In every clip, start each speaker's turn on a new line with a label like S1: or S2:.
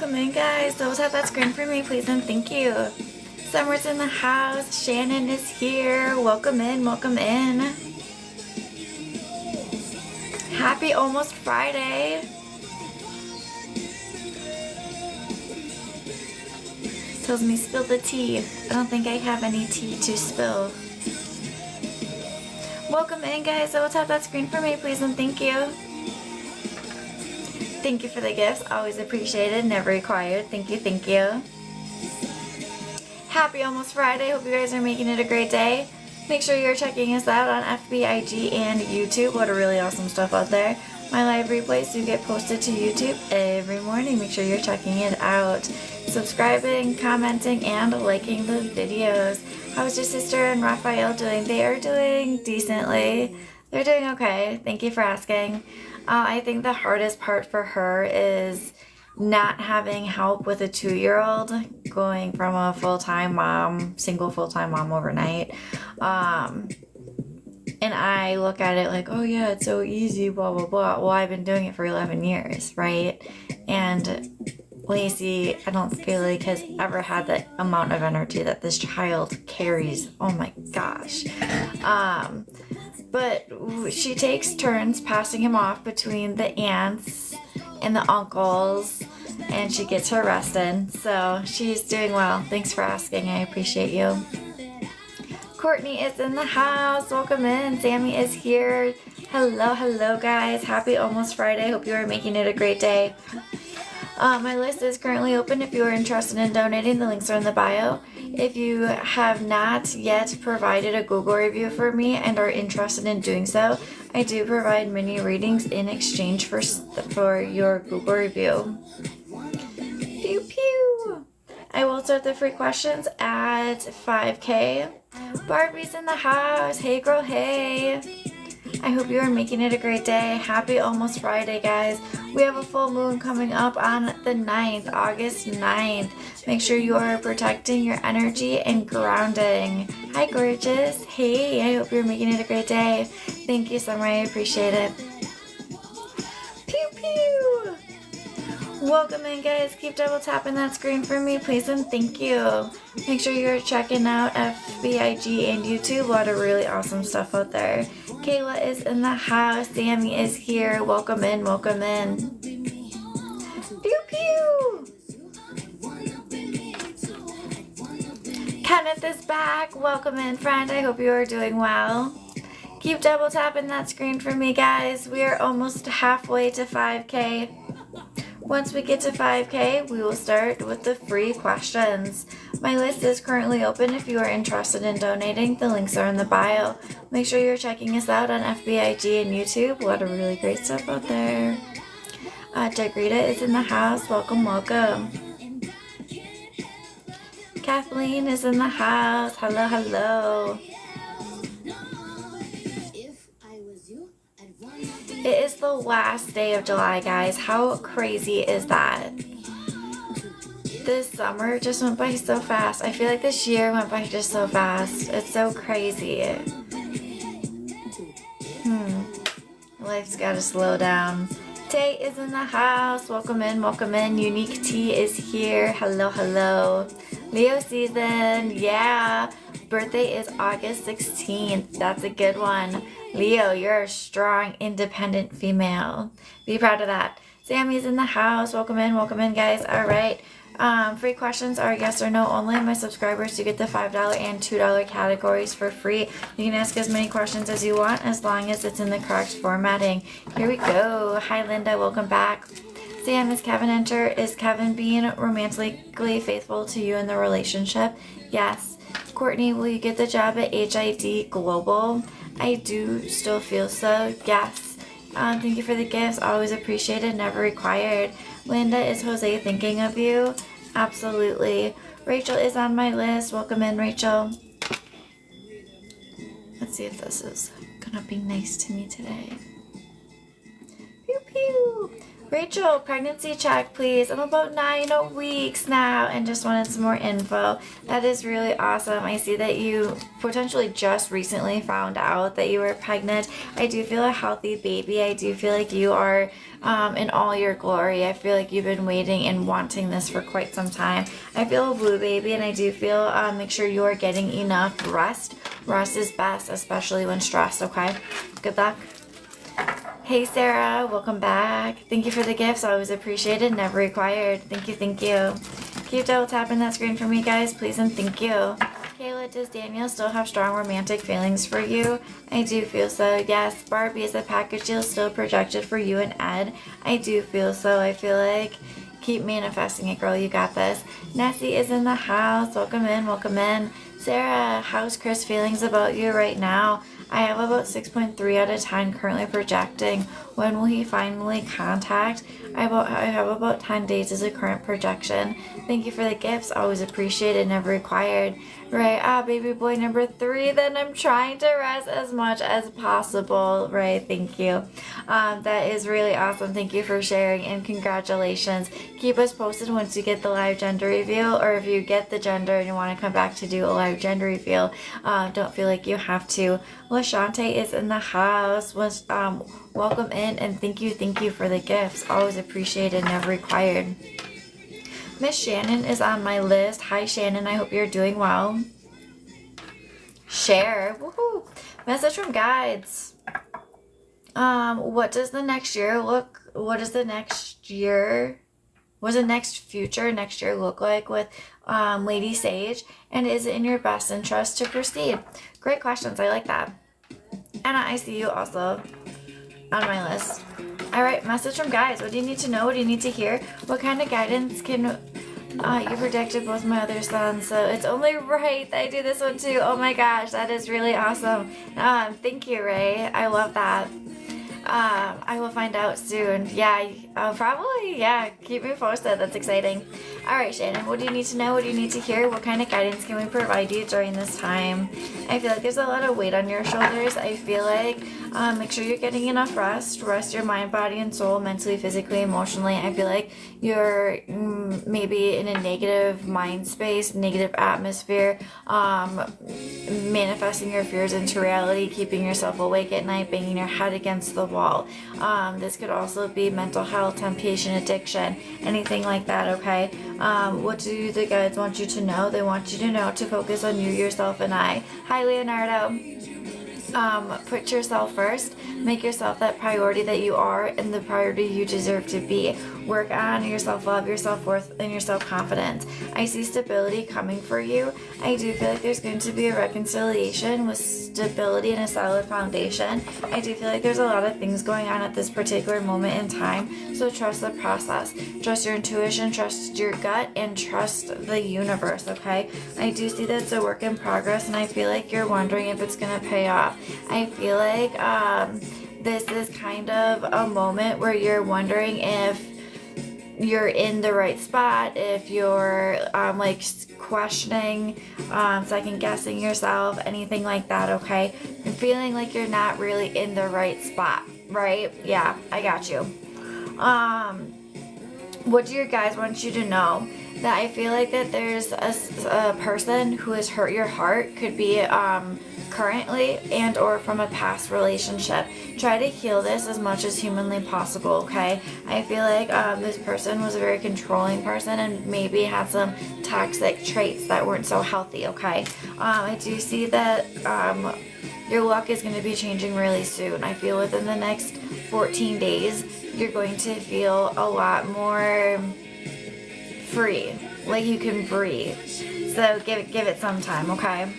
S1: Welcome in, guys. Those have that screen for me, please, and thank you. Summer's in the house. Shannon is here. Welcome in, welcome in. Happy almost Friday. Tells me spill the tea. I don't think I have any tea to spill. Welcome in, guys. So tap that screen for me, please, and thank you. Thank you for the gifts. Always appreciated, never required. Thank you, thank you. Happy almost Friday. Hope you guys are making it a great day. Make sure you're checking us out on FBIG and YouTube. What a really awesome stuff out there. My live replays do get posted to YouTube every morning. Make sure you're checking it out. Subscribing, commenting, and liking the videos. How's your sister and Raphael doing? They are doing decently. They're doing okay. Thank you for asking. I think the hardest part for her is not having help with a 2-year-old, going from a full-time mom, single full-time mom overnight. And I look at it like, oh yeah, it's so easy, blah, blah, blah. Well, I've been doing it for 11 years, right? And Lacey, I don't feel like has ever had the amount of energy that this child carries. Oh my gosh. But she takes turns passing him off between the aunts and the uncles, and she gets her rest in. So she's doing well. Thanks for asking. I appreciate you. Courtney is in the house. Welcome in. Sammy is here. Hello, guys. Happy almost Friday. Hope you are making it a great day. My list is currently open if you are interested in donating. The links are in the bio. If you have not yet provided a Google review for me and are interested in doing so, I do provide mini readings in exchange for your Google review. Pew pew! I will start the free questions at 5K. Barbie's in the house. Hey girl, hey! I hope you are making it a great day. Happy almost Friday, guys. We have a full moon coming up on the 9th, August 9th. Make sure you are protecting your energy and grounding. Hi, gorgeous. Hey, I hope you're making it a great day. Thank you, Summer. I appreciate it. Pew, pew. Welcome in, guys. Keep double tapping that screen for me, please, and thank you. Make sure you're checking out FBIG and YouTube. A lot of really awesome stuff out there. Kayla is in the house. Sammy is here. Welcome in, welcome in. Pew, pew. Kenneth is back. Welcome in, friend. I hope you are doing well. Keep double tapping that screen for me, guys. We are almost halfway to 5K. Once we get to 5K, we will start with the free questions. My list is currently open if you are interested in donating. The links are in the bio. Make sure you're checking us out on FBIG and YouTube. A lot of really great stuff out there. Degrita is in the house. Welcome, welcome. Kathleen is in the house. Hello, hello. It is the last day of July, guys. How crazy is that? This summer just went by so fast. I feel like this year went by just so fast. It's so crazy. Life's gotta slow down. Tay is in the house. Welcome in, welcome in. Unique Tea is here. Hello, hello. Leo season, yeah. Birthday is August 16th. That's a good one. Leo, you're a strong, independent female. Be proud of that. Sammy's in the house. Welcome in, guys. All right. Free questions are yes or no only. My subscribers do get the $5 and $2 categories for free. You can ask as many questions as you want as long as it's in the correct formatting. Here we go. Hi, Linda. Welcome back. Sam, is Kevin enter? Is Kevin being romantically faithful to you in the relationship? Yes. Courtney, will you get the job at HID Global? I do still feel so. Yes. Thank you for the gifts. Always appreciated, never required. Linda, is Jose thinking of you? Absolutely. Rachel is on my list. Welcome in, Rachel. Let's see if this is gonna be nice to me today. Pew pew. Rachel, pregnancy check, please. I'm about 9 weeks now and just wanted some more info. That is really awesome. I see that you potentially just recently found out that you were pregnant. I do feel a healthy baby. I do feel like you are in all your glory. I feel like you've been waiting and wanting this for quite some time. I feel a blue baby, and I do feel make sure you are getting enough rest. Rest is best, especially when stressed, okay? Good luck. Hey Sarah, welcome back. Thank you for the gifts. Always appreciated, never required. Thank you, thank you. Keep double tapping that screen for me, guys, please, and thank you. Kayla, does Daniel still have strong romantic feelings for you? I do feel so, yes. Barbie, is the package deal still projected for you and Ed? I do feel so. I feel like keep manifesting it, girl. You got this. Nessie is in the house. Welcome in, welcome in. Sarah, how's Chris feelings about you right now? I have about 6.3 out of 10 currently projecting. When will he finally contact? I have about 10 days as a current projection. Thank you for the gifts. Always appreciated, never required. Right, baby boy number 3, then I'm trying to rest as much as possible. Right, thank you. That is really awesome. Thank you for sharing and congratulations. Keep us posted once you get the live gender reveal, or if you get the gender and you want to come back to do a live gender reveal, don't feel like you have to. Lashante is in the house. Welcome in and thank you for the gifts. Always appreciated, never required. Miss Shannon is on my list. Hi Shannon, I hope you're doing well. Share. Woohoo. Message from guides. What does the next year look? What does the next year? What does the next year look like with Lady Sage? And is it in your best interest to proceed? Great questions. I like that. Anna, I see you also on my list. All right, message from guides. What do you need to know? What do you need to hear? What kind of guidance can you predicted both my other sons, so it's only right that I do this one too. Oh my gosh, that is really awesome. Thank you, Ray. I love that. I will find out soon. Yeah, probably. Yeah, keep me posted. That's exciting. All right, Shannon, what do you need to know? What do you need to hear? What kind of guidance can we provide you during this time? I feel like there's a lot of weight on your shoulders. I feel like make sure you're getting enough rest. Rest your mind, body, and soul, mentally, physically, emotionally. I feel like you're maybe in a negative mind space, negative atmosphere, manifesting your fears into reality, keeping yourself awake at night, banging your head against the wall. This could also be mental health, temptation, addiction, anything like that, okay? What do the guides want you to know? They want you to know to focus on you, yourself, and I. Hi, Leonardo. Put yourself first. Make yourself that priority that you are and the priority you deserve to be. Work on your self-love, your self-worth, and your self-confidence. I see stability coming for you. I do feel like there's going to be a reconciliation with stability and a solid foundation. I do feel like there's a lot of things going on at this particular moment in time, so trust the process. Trust your intuition, trust your gut, and trust the universe, okay? I do see that it's a work in progress, and I feel like you're wondering if it's going to pay off. I feel like this is kind of a moment where you're wondering if you're in the right spot, if you're like questioning, second guessing yourself, anything like that, okay? You're feeling like you're not really in the right spot, right? Yeah, I got you. What do your guys want you to know? That I feel like that there's a person who has hurt your heart, could be currently and or from a past relationship. Try to heal this as much as humanly possible, okay? I feel like this person was a very controlling person and maybe had some toxic traits that weren't so healthy, okay? I do see that your luck is going to be changing really soon. I feel within the next 14 days you're going to feel a lot more free, like you can breathe. So give it some time, okay?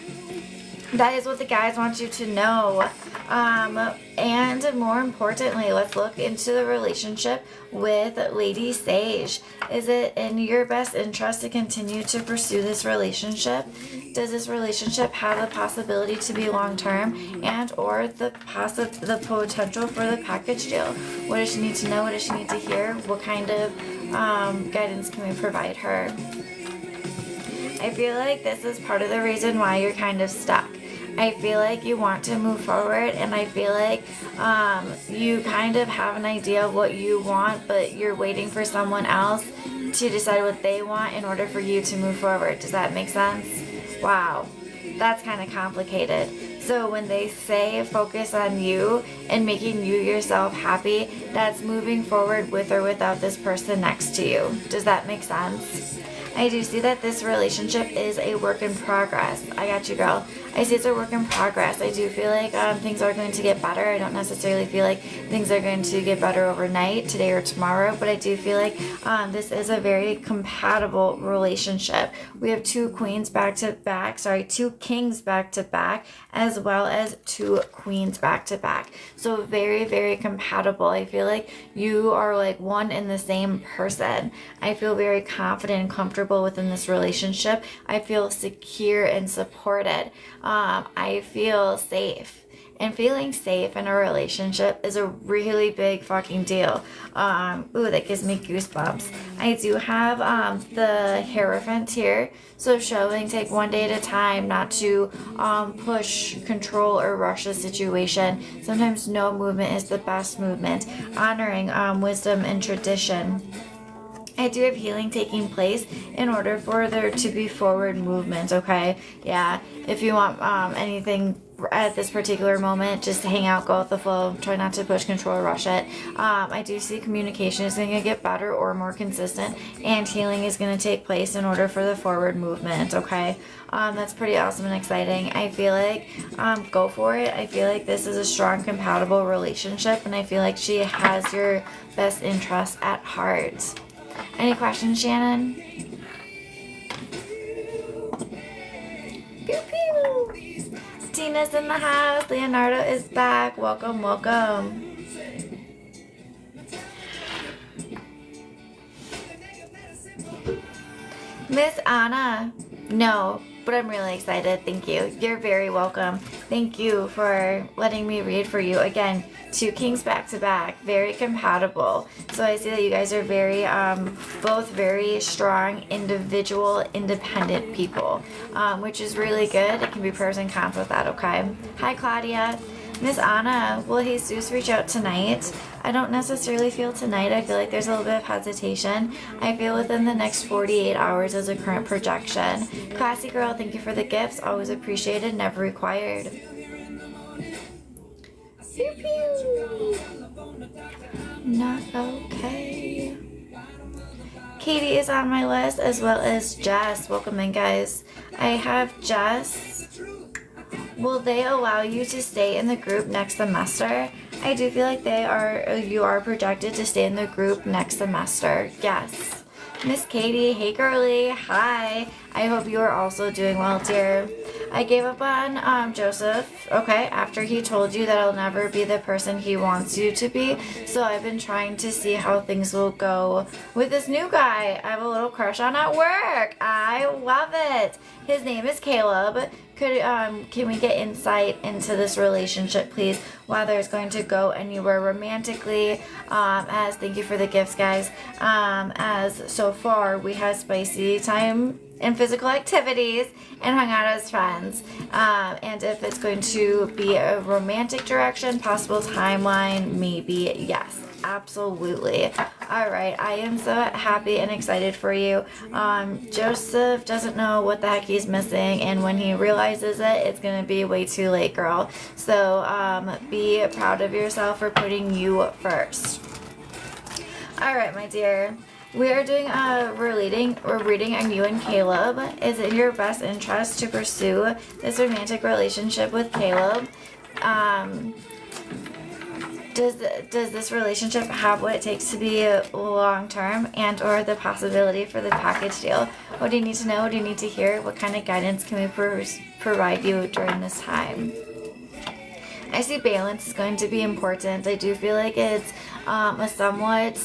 S1: That is what the guys want you to know. And more importantly, let's look into the relationship with Lady Sage. Is it in your best interest to continue to pursue this relationship? Does this relationship have the possibility to be long-term and or the potential for the package deal? What does she need to know? What does she need to hear? What kind of guidance can we provide her? I feel like this is part of the reason why you're kind of stuck. I feel like you want to move forward, and I feel like you kind of have an idea of what you want, but you're waiting for someone else to decide what they want in order for you to move forward. Does that make sense? Wow, that's kind of complicated. So when they say focus on you and making you yourself happy, that's moving forward with or without this person next to you. Does that make sense? I do see that this relationship is a work in progress. I got you, girl. I see it's a work in progress. I do feel like things are going to get better. I don't necessarily feel like things are going to get better overnight, today or tomorrow, but I do feel like this is a very compatible relationship. We have two kings back to back, as well as two queens back to back. So very, very compatible. I feel like you are like one and the same person. I feel very confident and comfortable within this relationship. I feel secure and supported. I feel safe. And feeling safe in a relationship is a really big fucking deal. Ooh, that gives me goosebumps. I do have the Hierophant here. So showing take one day at a time, not to push, control, or rush the situation. Sometimes no movement is the best movement. Honoring wisdom and tradition. I do have healing taking place in order for there to be forward movement, okay? Yeah, if you want anything at this particular moment, just hang out, go with the flow, try not to push, control, or rush it. I do see communication is going to get better or more consistent, and healing is going to take place in order for the forward movement, okay? That's pretty awesome and exciting. I feel like go for it. I feel like this is a strong, compatible relationship, and I feel like she has your best interest at heart. Any questions, Shannon? Pew pew. Tina's in the house. Leonardo is back. Welcome, welcome. Miss Anna. No, but I'm really excited. Thank you. You're very welcome. Thank you for letting me read for you. Again, two kings back to back, very compatible. So I see that you guys are very, both very strong, individual, independent people, which is really good. It can be pros and cons with that, okay? Hi, Claudia. Miss Anna, will Jesus reach out tonight? I don't necessarily feel tonight. I feel like there's a little bit of hesitation. I feel within the next 48 hours as a current projection. Classy girl, thank you for the gifts. Always appreciated, never required. Pew pew. Not okay. Katie is on my list, as well as Jess. Welcome in, guys. I have Jess. Will they allow you to stay in the group next semester? I do feel like you are projected to stay in the group next semester. Yes. Miss Katie, hey girly, hi. I hope you are also doing well, dear. I gave up on Joseph, okay, after he told you that I'll never be the person he wants you to be. So I've been trying to see how things will go with this new guy I have a little crush on at work. I love it. His name is Caleb. Can we get insight into this relationship, please? Whether it's going to go anywhere romantically, as thank you for the gifts, guys. As so far we had spicy time and physical activities and hung out as friends. And if it's going to be a romantic direction, possible timeline, maybe yes. Absolutely. All right, I am so happy and excited for you. Joseph doesn't know what the heck he's missing, and when he realizes it, it's gonna be way too late, girl. So be proud of yourself for putting you first. All right, my dear. We are doing a reading on you and Caleb. Is it your best interest to pursue this romantic relationship with Caleb? Does this relationship have what it takes to be long-term, and or the possibility for the package deal? What do you need to know? What do you need to hear? What kind of guidance can we provide you during this time? I see balance is going to be important. I do feel like it's a somewhat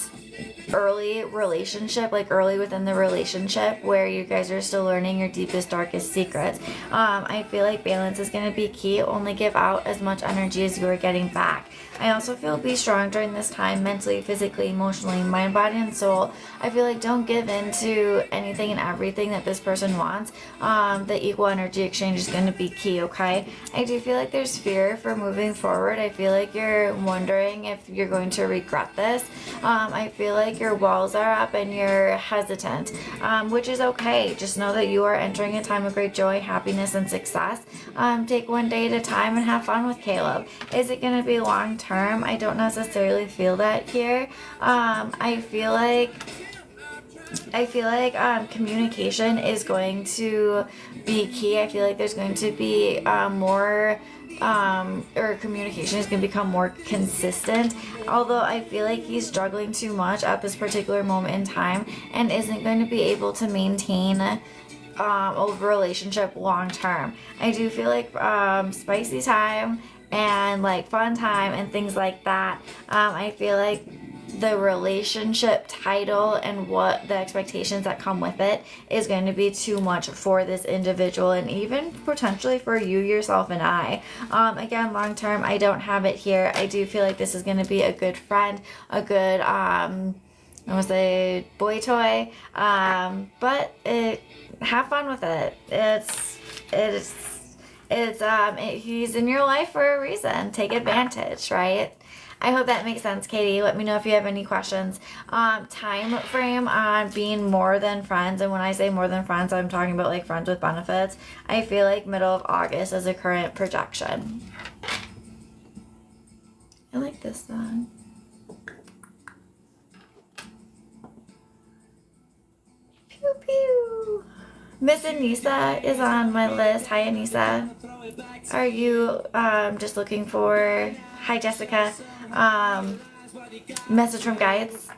S1: early relationship, like early within the relationship, where you guys are still learning your deepest, darkest secrets. I feel like balance is going to be key. Only give out as much energy as you are getting back. I also feel be strong during this time, mentally, physically, emotionally, mind, body, and soul. I feel like don't give in to anything and everything that this person wants. The equal energy exchange is going to be key, okay? I do feel like there's fear for moving forward. I feel like you're wondering if you're going to regret this. I feel like your walls are up and you're hesitant, which is okay. Just know that you are entering a time of great joy, happiness, and success. Take one day at a time and have fun with Caleb. Is it going to be long term? I don't necessarily feel that here. I feel like communication is going to be key. I feel like there's going to be more or communication is going to become more consistent, although I feel like he's struggling too much at this particular moment in time and isn't going to be able to maintain a relationship long term. I do feel like spicy time and like fun time and things like that. I feel like the relationship title and what the expectations that come with it is going to be too much for this individual and even potentially for you, yourself, and I. Again, long term, I don't have it here. I do feel like this is going to be a good friend, a good I want to say boy toy, but have fun with it. He's in your life for a reason. Take advantage, right? I hope that makes sense, Katie. Let me know if you have any questions. Time frame on being more than friends, and when I say more than friends, I'm talking about like friends with benefits. I feel like middle of August is a current projection. I like this song. Pew pew. Miss Anissa is on my list. Hi, Anissa. Are you just looking for... Hi, Jessica. Message from guides.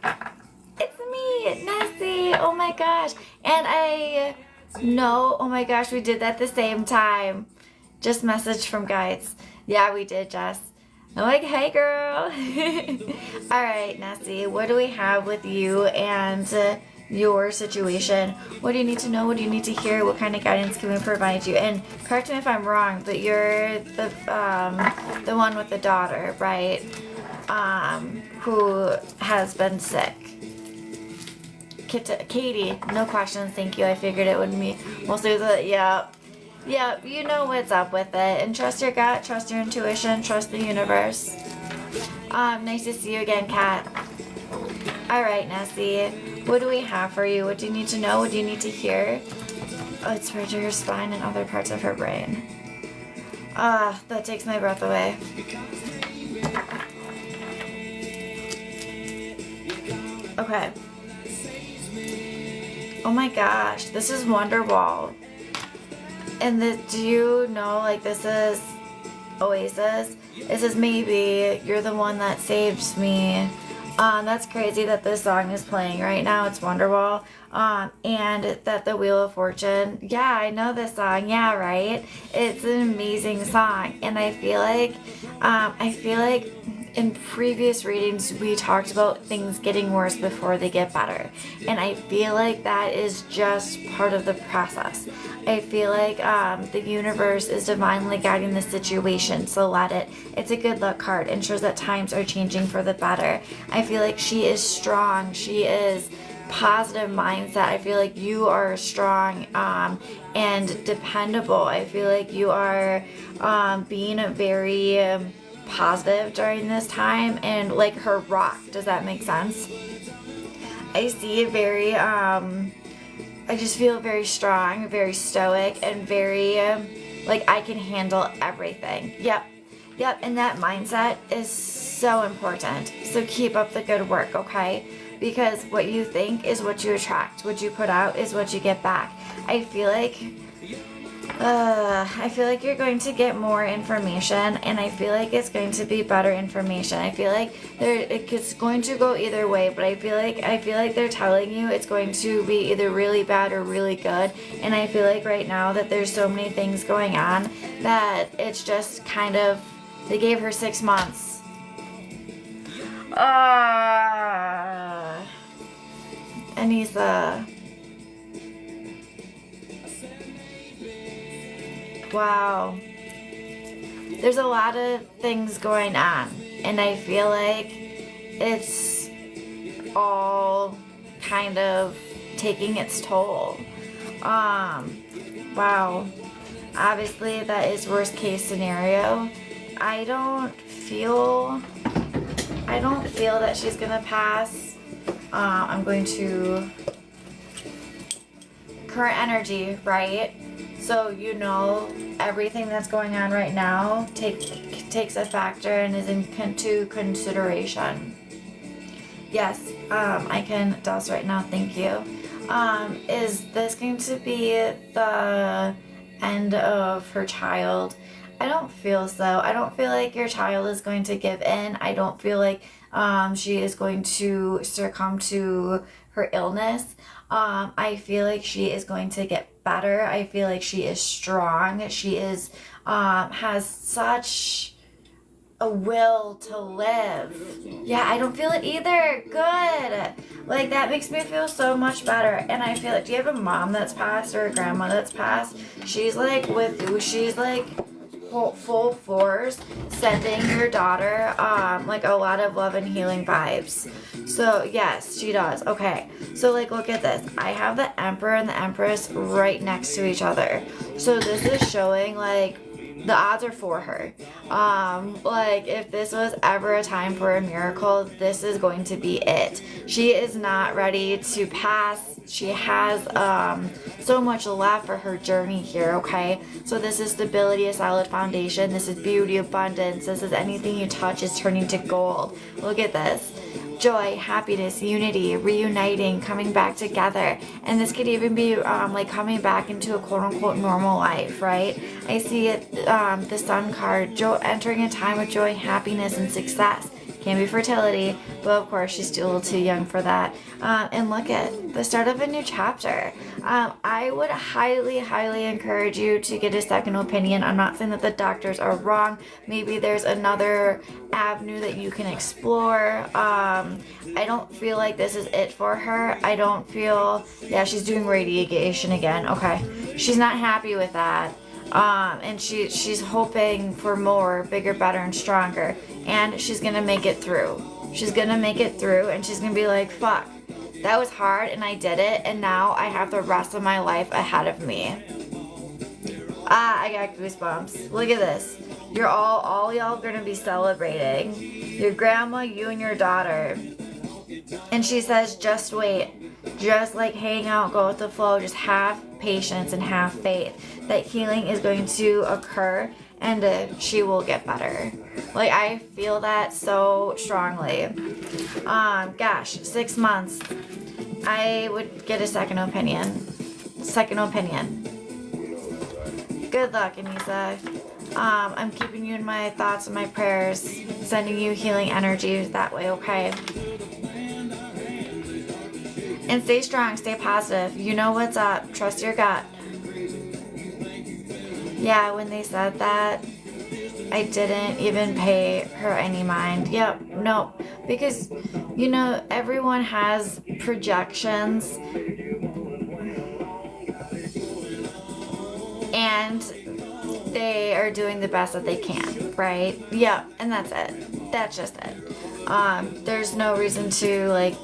S1: It's me, Nessie. Oh my gosh. And I know, oh my gosh, we did that at the same time. Just message from guides. Yeah, we did, Jess. I'm like, hey, girl. All right, Nessie, what do we have with you and your situation? What do you need to know? What do you need to hear? What kind of guidance can we provide you? And correct me if I'm wrong, but you're the one with the daughter, right? Who has been sick. Katie, no questions, thank you. I figured it would be mostly the, yeah, you know what's up with it. And trust your gut, trust your intuition, trust the universe. Nice to see you again, Kat. Alright, Nessie, what do we have for you? What do you need to know? What do you need to hear? Oh, it's right to her spine and other parts of her brain. That takes my breath away. Okay. Oh my gosh, this is Wonderwall. And do you know, like, this is Oasis? It says, maybe you're the one that saves me. That's crazy that this song is playing right now. It's Wonderwall. And that the Wheel of Fortune. Yeah, I know this song. Yeah, right? It's an amazing song. And I feel like in previous readings, we talked about things getting worse before they get better. And I feel like that is just part of the process. I feel like the universe is divinely guiding the situation, so let it. It's a good luck card. Ensures that times are changing for the better. I feel like she is strong. She is positive mindset. I feel like you are strong and dependable. I feel like you are being very... positive during this time, and like her rock. Does that make sense? I see very I just feel very strong, very stoic, and very like I can handle everything. Yep, and that mindset is so important. So keep up the good work, okay? Because what you think is what you attract. What you put out is what you get back. I feel like you're going to get more information, and I feel like it's going to be better information. I feel like it's going to go either way, but I feel like they're telling you it's going to be either really bad or really good. And I feel like right now that there's so many things going on that it's just kind of, they gave her 6 months. Anissa. Wow. There's a lot of things going on, and I feel like it's all kind of taking its toll. Wow. Obviously, that is worst case scenario. I don't feel that she's gonna pass. I'm going to current energy, right? So everything that's going on right now takes a factor and is into consideration. Yes, I can dust right now. Thank you. Is this going to be the end of her child? I don't feel so. I don't feel like your child is going to give in. I don't feel like she is going to succumb to her illness. I feel like she is going to get better. I feel like she is strong. She is has such a will to live. Yeah, I don't feel it either. Good. Like, that makes me feel so much better. And I feel like, do you have a mom that's passed or a grandma that's passed? She's like full force sending your daughter like a lot of love and healing vibes. So yes, she does. Okay, so like, look at this. I have the Emperor and the Empress right next to each other. So this is showing like the odds are for her. Like, if this was ever a time for a miracle, this is going to be it. She is not ready to pass. She has so much left for her journey here, okay? So this is stability, a solid foundation. This is beauty, abundance. This is anything you touch is turning to gold. Look at this. Joy, happiness, unity, reuniting, coming back together. And this could even be like coming back into a quote-unquote normal life, right? I see it, the Sun card, entering a time of joy, happiness, and success. Can be fertility, but of course she's still a little too young for that. And look at the start of a new chapter. I would highly, highly encourage you to get a second opinion. I'm not saying that the doctors are wrong. Maybe there's another avenue that you can explore. I don't feel like this is it for her. I don't feel, yeah, she's doing radiation again. Okay, she's not happy with that. And she's hoping for more, bigger, better, and stronger. And she's gonna make it through. She's gonna make it through, and she's gonna be like, fuck, that was hard, and I did it, and now I have the rest of my life ahead of me. I got goosebumps. Look at this. You're all y'all gonna be celebrating. Your grandma, you, and your daughter. And she says, just wait. Just like hang out, go with the flow, just have patience and have faith that healing is going to occur, and she will get better. Like, I feel that so strongly. Gosh, 6 months. I would get a second opinion. Good luck, Anissa. I'm keeping you in my thoughts and my prayers, sending you healing energy that way, okay? And stay strong, stay positive. You know what's up. Trust your gut. Yeah, when they said that, I didn't even pay her any mind. Yep, nope. Because, everyone has projections. And they are doing the best that they can, right? Yeah, and that's it. That's just it. There's no reason to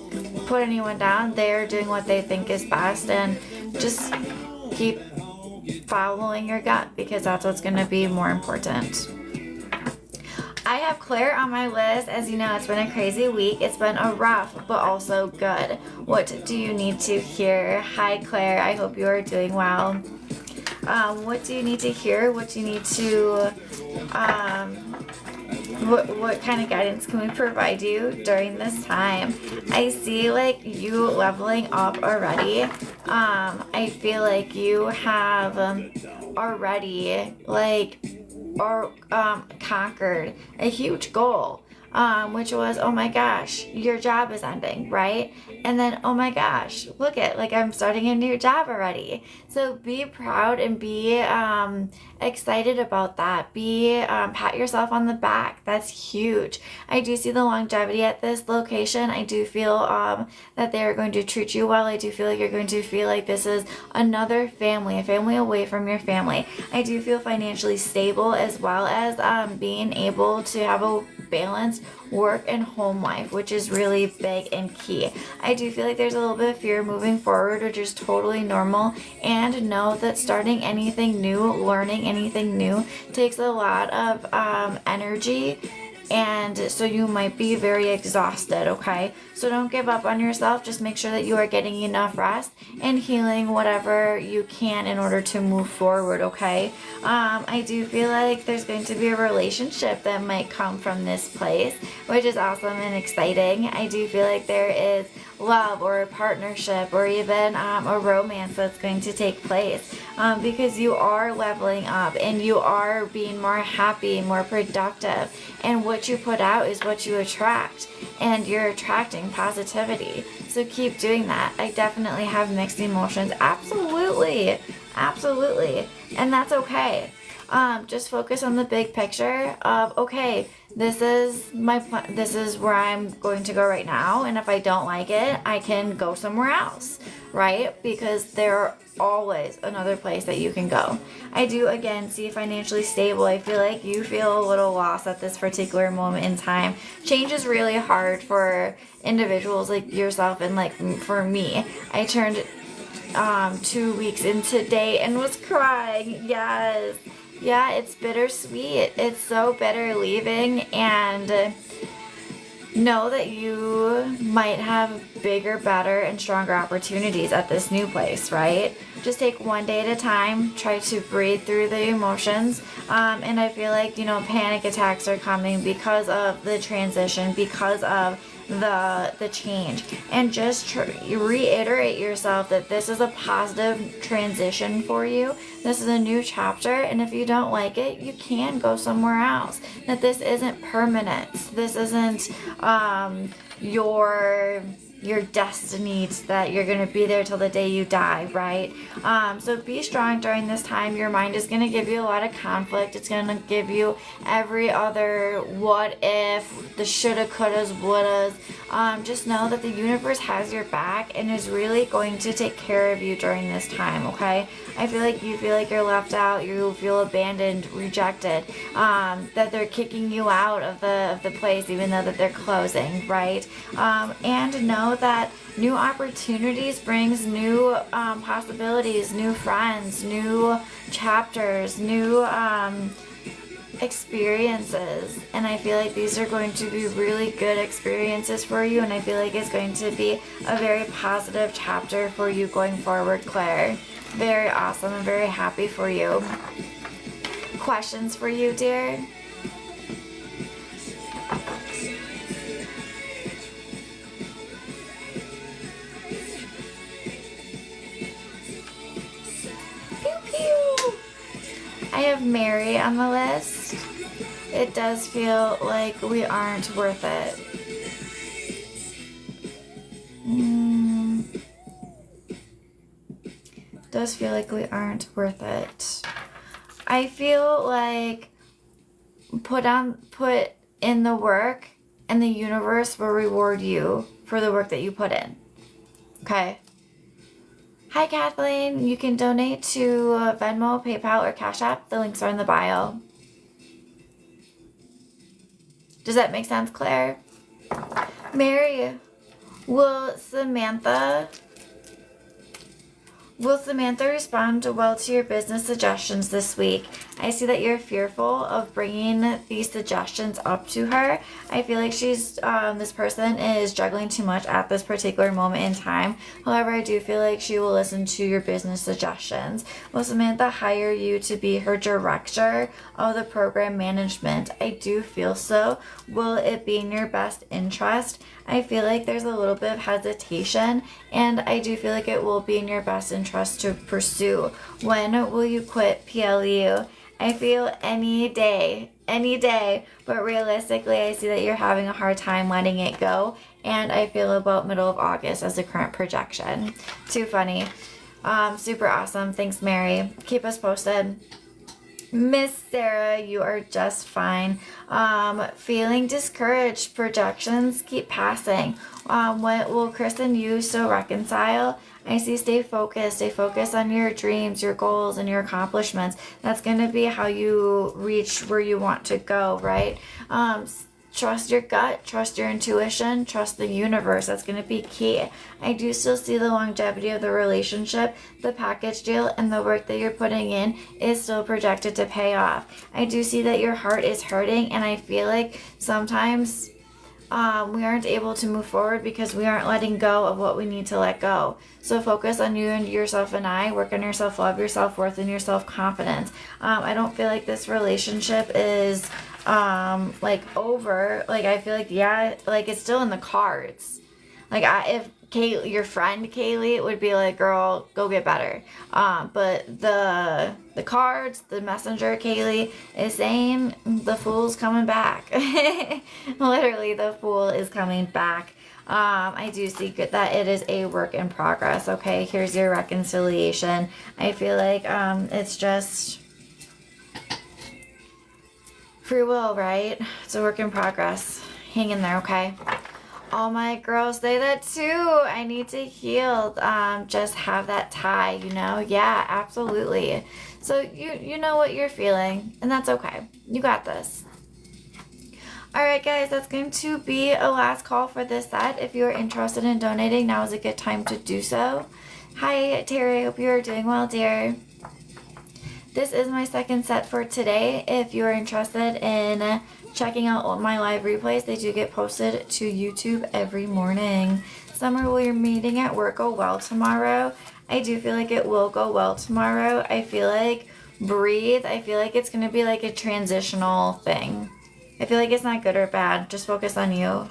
S1: put anyone down. They're doing what they think is best, and just keep following your gut, because that's what's going to be more important. I have Claire on my list. As you know, it's been a crazy week. It's been a rough but also good. What do you need to hear? Hi Claire, I hope you are doing well. What do you need to hear? What do you need to what kind of guidance can we provide you during this time? I see you leveling up already. I feel like you have already conquered a huge goal. which was, oh my gosh, your job is ending, right? And then, oh my gosh, look at, like, I'm starting a new job already. So be proud and be excited about that. Pat yourself on the back. That's huge. I do see the longevity at this location. I do feel that they are going to treat you well. I do feel like you're going to feel like this is another family, a family away from your family. I do feel financially stable, as well as being able to have a balanced work and home life, which is really big and key. I do feel like there's a little bit of fear moving forward, which is totally normal, and know that starting anything new, learning anything new, takes a lot of energy, and so you might be very exhausted, okay? So don't give up on yourself. Just make sure that you are getting enough rest and healing whatever you can in order to move forward, okay? I do feel like there's going to be a relationship that might come from this place, which is awesome and exciting. I do feel like there is love or a partnership or even a romance that's going to take place, because you are leveling up and you are being more happy, more productive, and what you put out is what you attract, and you're attracting positivity. So keep doing that. I definitely have mixed emotions. Absolutely. And that's okay. Just focus on the big picture of, okay, this is this is where I'm going to go right now, and if I don't like it, I can go somewhere else, right? Because there's always another place that you can go. I do again see financially stable. I feel like you feel a little lost at this particular moment in time. Change is really hard for individuals like yourself, and like for me, I turned 2 weeks in today and was crying. Yes. Yeah, it's bittersweet. It's so bitter leaving, and know that you might have bigger, better, and stronger opportunities at this new place, right? Just take one day at a time. Try to breathe through the emotions. And I feel like, panic attacks are coming because of the transition, because of the change, and just reiterate yourself that this is a positive transition for you. This is a new chapter, and if you don't like it, you can go somewhere else. That this isn't permanent. This isn't your destiny, that you're going to be there till the day you die, right? So be strong during this time. Your mind is going to give you a lot of conflict. It's going to give you every other what if, the shoulda, couldas, wouldas. Just know that the universe has your back and is really going to take care of you during this time, okay? I feel like you feel like you're left out, you feel abandoned, rejected, that they're kicking you out of the place, even though that they're closing, right? And know that new opportunities brings new possibilities, new friends, new chapters, new experiences, and I feel like these are going to be really good experiences for you, and I feel like it's going to be a very positive chapter for you going forward, Claire. Very awesome. I'm very happy for you. Questions for you, dear? I have Mary on the list. It does feel like we aren't worth it. Does feel like we aren't worth it. I feel like put in the work, and the universe will reward you for the work that you put in. Okay? Hi, Kathleen. You can donate to Venmo, PayPal, or Cash App. The links are in the bio. Does that make sense, Claire? Mary, will Samantha respond well to your business suggestions this week? I see that you're fearful of bringing these suggestions up to her. I feel like this person is juggling too much at this particular moment in time. However, I do feel like she will listen to your business suggestions. Will Samantha hire you to be her director of the program management? I do feel so. Will it be in your best interest? I feel like there's a little bit of hesitation, and I do feel like it will be in your best interest to pursue. When will you quit PLU? I feel any day any day, but realistically, I see that you're having a hard time letting it go, and I feel about middle of August as a current projection. Too funny. Super awesome. Thanks, Mary. Keep us posted. Miss Sarah, you are just fine. Feeling discouraged. Projections keep passing. What will Chris and you still reconcile? I see stay focused on your dreams, your goals, and your accomplishments. That's going to be how you reach where you want to go, right? Trust your gut, trust your intuition, trust the universe. That's going to be key. I do still see the longevity of the relationship, the package deal, and the work that you're putting in is still projected to pay off. I do see that your heart is hurting, and I feel like sometimes we aren't able to move forward because we aren't letting go of what we need to let go. So focus on you and yourself and work on your self-love, your self-worth, and your self-confidence. I don't feel like this relationship is like over. Like I feel like, yeah, like it's still in the cards. Like if Kaylee, your friend Kaylee, would be like, girl, go get better. But the cards, the messenger Kaylee is saying the fool's coming back. Literally, the fool is coming back. I do see that it is a work in progress. Okay, here's your reconciliation. I feel like it's just free will, right? It's a work in progress. Hang in there, okay? All my girls say that too. I need to heal. Just have that tie, you know? Yeah, absolutely. So you know what you're feeling, and that's okay. You got this. All right, guys, that's going to be a last call for this set. If you're interested in donating, now is a good time to do so. Hi, Terry. Hope you are doing well, dear. This is my second set for today. If you are interested in checking out my live replays, they do get posted to YouTube every morning. Summer, will your meeting at work go well tomorrow? I do feel like it will go well tomorrow. I feel like breathe. I feel like it's going to be like a transitional thing. I feel like it's not good or bad. Just focus on you.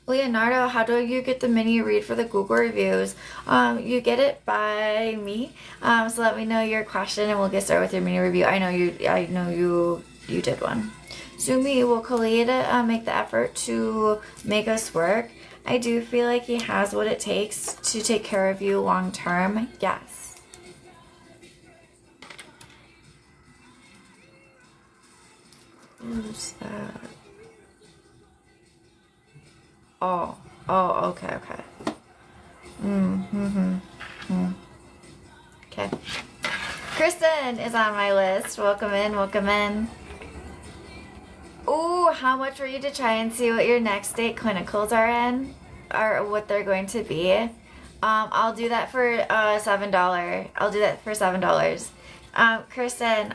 S1: Leonardo, how do you get the mini read for the Google reviews? You get it by me. So let me know your question and we'll get started with your mini review. I know you did one. Sumi, will Khalid make the effort to make us work? I do feel like he has what it takes to take care of you long term. Yes. Who's that? Oh, okay. Okay. Kristen is on my list. Welcome in. Ooh, how much were you to try and see what your next state clinicals are in? Or what they're going to be? I'll do that for $7. I'll do that for $7. Kristen,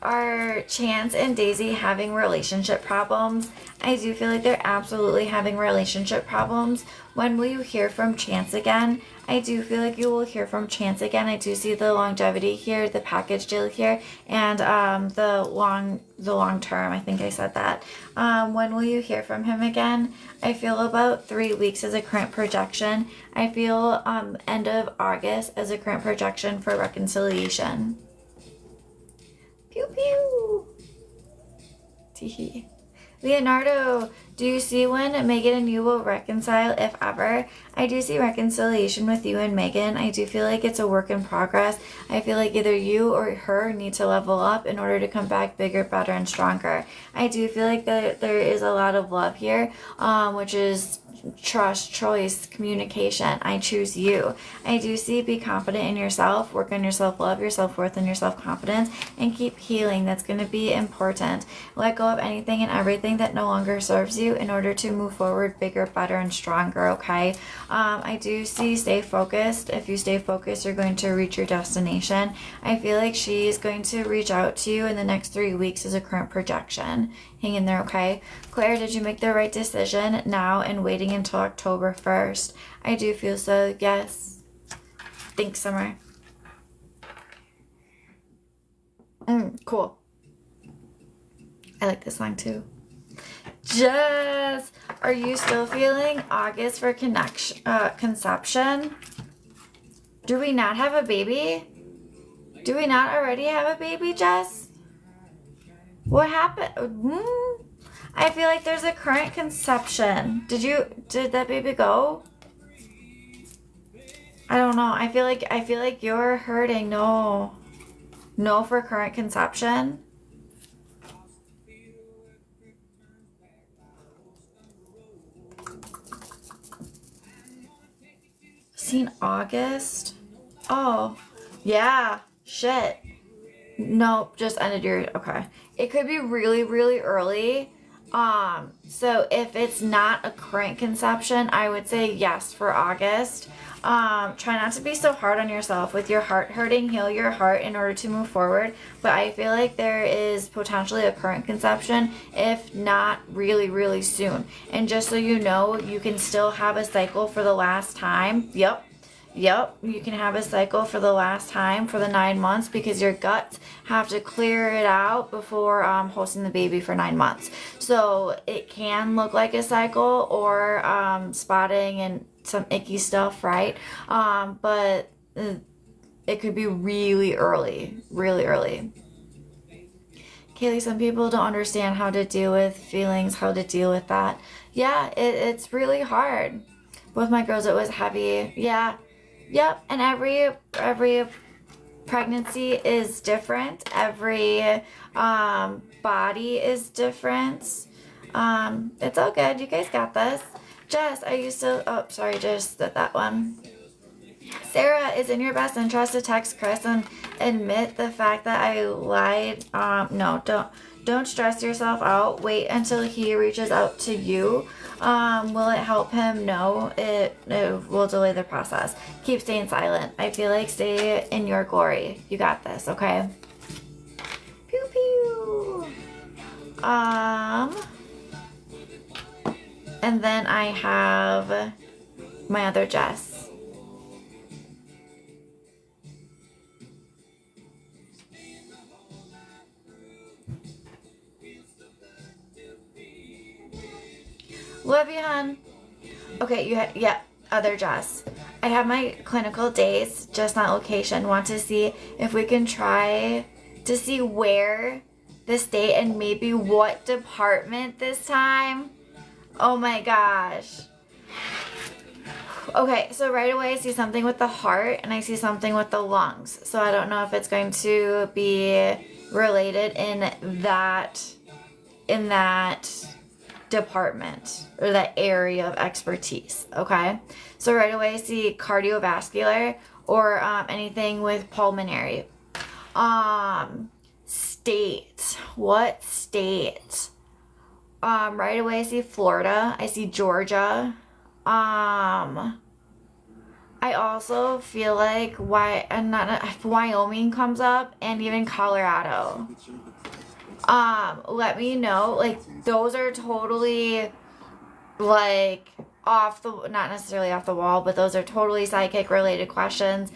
S1: are Chance and Daisy having relationship problems? I do feel like they're absolutely having relationship problems. When will you hear from Chance again? I do feel like you will hear from Chance again. I do see the longevity here, the package deal here, and the long term. I think I said that. When will you hear from him again? I feel about 3 weeks as a current projection. I feel end of August as a current projection for reconciliation. Pew pew. Teehee. Leonardo, do you see when Megan and you will reconcile, if ever? I do see reconciliation with you and Megan. I do feel like it's a work in progress. I feel like either you or her need to level up in order to come back bigger, better, and stronger. I do feel like that there is a lot of love here, which is trust, choice, communication. I choose you. I do see be confident in yourself, work on your self-love, your self-worth, and your self-confidence, and keep healing. That's going to be important. Let go of anything and everything that no longer serves you in order to move forward bigger, better, and stronger, okay? I do see stay focused. If you stay focused, you're going to reach your destination. I feel like she's going to reach out to you in the next 3 weeks as a current projection. Hang in there, okay? Claire, did you make the right decision now and waiting until October 1st? I do feel so, yes. Thanks, Summer. Cool. I like this song too. Jess, are you still feeling August for conception? Do we not have a baby? Do we not already have a baby, Jess? What happened? I feel like there's a current conception. Did that baby go? I don't know. I feel like you're hurting. No. No for current conception. Seen August? Oh, yeah. Shit. Nope, just ended your, okay. It could be really, really early. So if it's not a current conception, I would say yes for August. Try not to be so hard on yourself. With your heart hurting, heal your heart in order to move forward. But I feel like there is potentially a current conception, if not really, really soon. And just so you know, you can still have a cycle for the last time. Yep, you can have a cycle for the last time for the 9 months, because your guts have to clear it out before hosting the baby for 9 months. So it can look like a cycle or spotting and some icky stuff, right? But it could be really early, really early. Kaylee, some people don't understand how to deal with feelings, how to deal with that. Yeah, it's really hard. With my girls, it was heavy. Yeah. Yep, and every pregnancy is different. Every body is different. It's all good. You guys got this. Jess, are you still? Oh, sorry, just that one. Sarah, is in your best interest to text Chris and admit the fact that I lied. No, don't stress yourself out. Wait until he reaches out to you. Will it help him? No, it will delay the process. Keep staying silent. I feel like stay in your glory. You got this, okay? Pew pew. And then I have my other Jess. Love you, hon. Okay, yeah, other Jess. I have my clinical days, just not location. Want to see if we can try to see where the state and maybe what department this time. Oh my gosh. Okay, so right away I see something with the heart and I see something with the lungs. So I don't know if it's going to be related in that department or that area of expertise. Okay, so right away I see cardiovascular or anything with pulmonary. State, what state? Right away I see Florida, I see Georgia. I also feel like Wyoming comes up, and even Colorado. Let me know. Like, those are totally, like, not necessarily off the wall, but those are totally psychic related questions.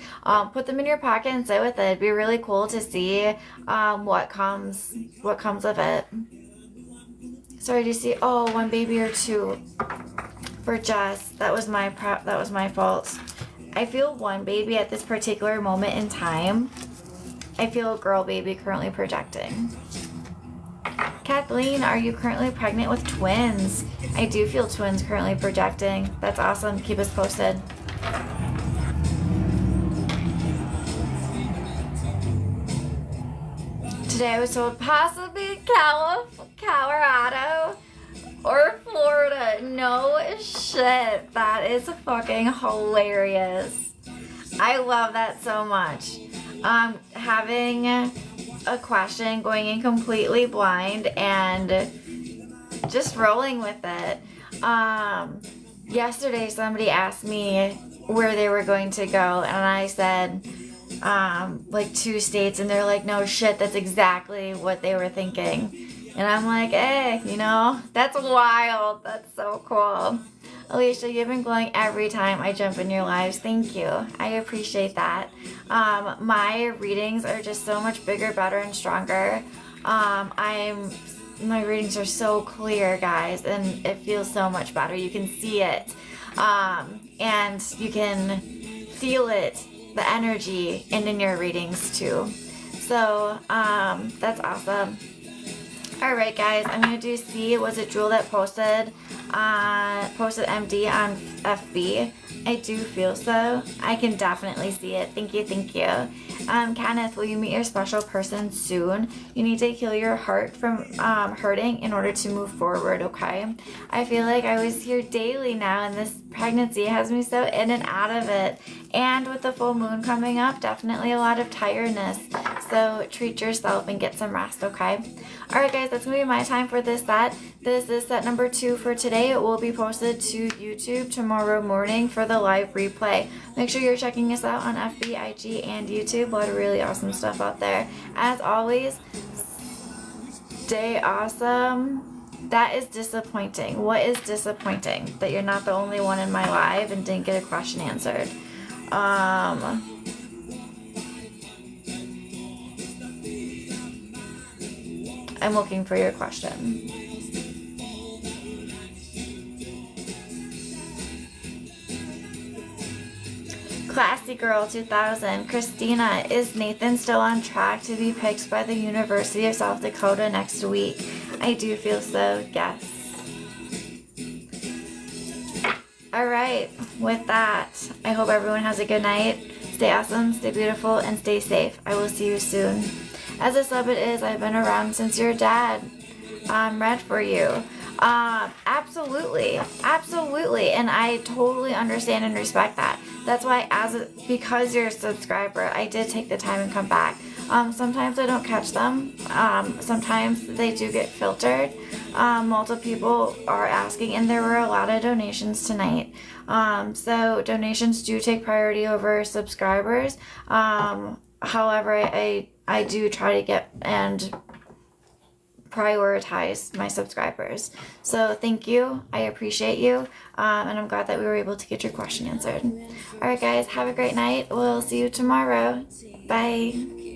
S1: Put them in your pocket and sit with it. It'd be really cool to see what comes of it. Sorry, do you see? Oh, one baby or two for Jess. That was my fault. I feel one baby at this particular moment in time. I feel a girl baby currently projecting. Kathleen, are you currently pregnant with twins? I do feel twins currently projecting. That's awesome. Keep us posted. Today I was told possibly Colorado or Florida. No shit. That is fucking hilarious. I love that so much. Having a question, going in completely blind and just rolling with it. Yesterday somebody asked me where they were going to go, and I said like 2 states, and they're like, no shit, that's exactly what they were thinking. And I'm like, hey, that's wild. That's so cool. Alicia, you've been glowing every time I jump in your lives. Thank you. I appreciate that. My readings are just so much bigger, better, and stronger. My readings are so clear, guys, and it feels so much better. You can see it, and you can feel it the energy in your readings too. So that's awesome. Alright guys, I'm going to do C. Was it Jewel that posted MD on FB? I do feel so. I can definitely see it. Thank you, thank you. Kenneth, will you meet your special person soon? You need to heal your heart from hurting in order to move forward, okay? I feel like I was here daily now, and this pregnancy has me so in and out of it. And with the full moon coming up, definitely a lot of tiredness. So treat yourself and get some rest, okay? Alright guys, that's going to be my time for this set. This is set number 2 for today. It will be posted to YouTube tomorrow morning for the live replay. Make sure you're checking us out on FB, IG, and YouTube. A lot of really awesome stuff out there. As always, stay awesome. That is disappointing. What is disappointing? That you're not the only one in my live and didn't get a question answered. I'm looking for your question. Classy Girl 2000. Christina, is Nathan still on track to be picked by the University of South Dakota next week? I do feel so, yes. Alright, with that, I hope everyone has a good night. Stay awesome, stay beautiful, and stay safe. I will see you soon. As a sub it is, I've been around since your dad read for you. Absolutely, and I totally understand and respect that. That's why, because you're a subscriber, I did take the time and come back. Sometimes I don't catch them. Sometimes they do get filtered. Multiple people are asking, and there were a lot of donations tonight. So donations do take priority over subscribers. However, I do try to get and prioritize my subscribers. So thank you. I appreciate you. And I'm glad that we were able to get your question answered. Alright guys, have a great night. We'll see you tomorrow. Bye.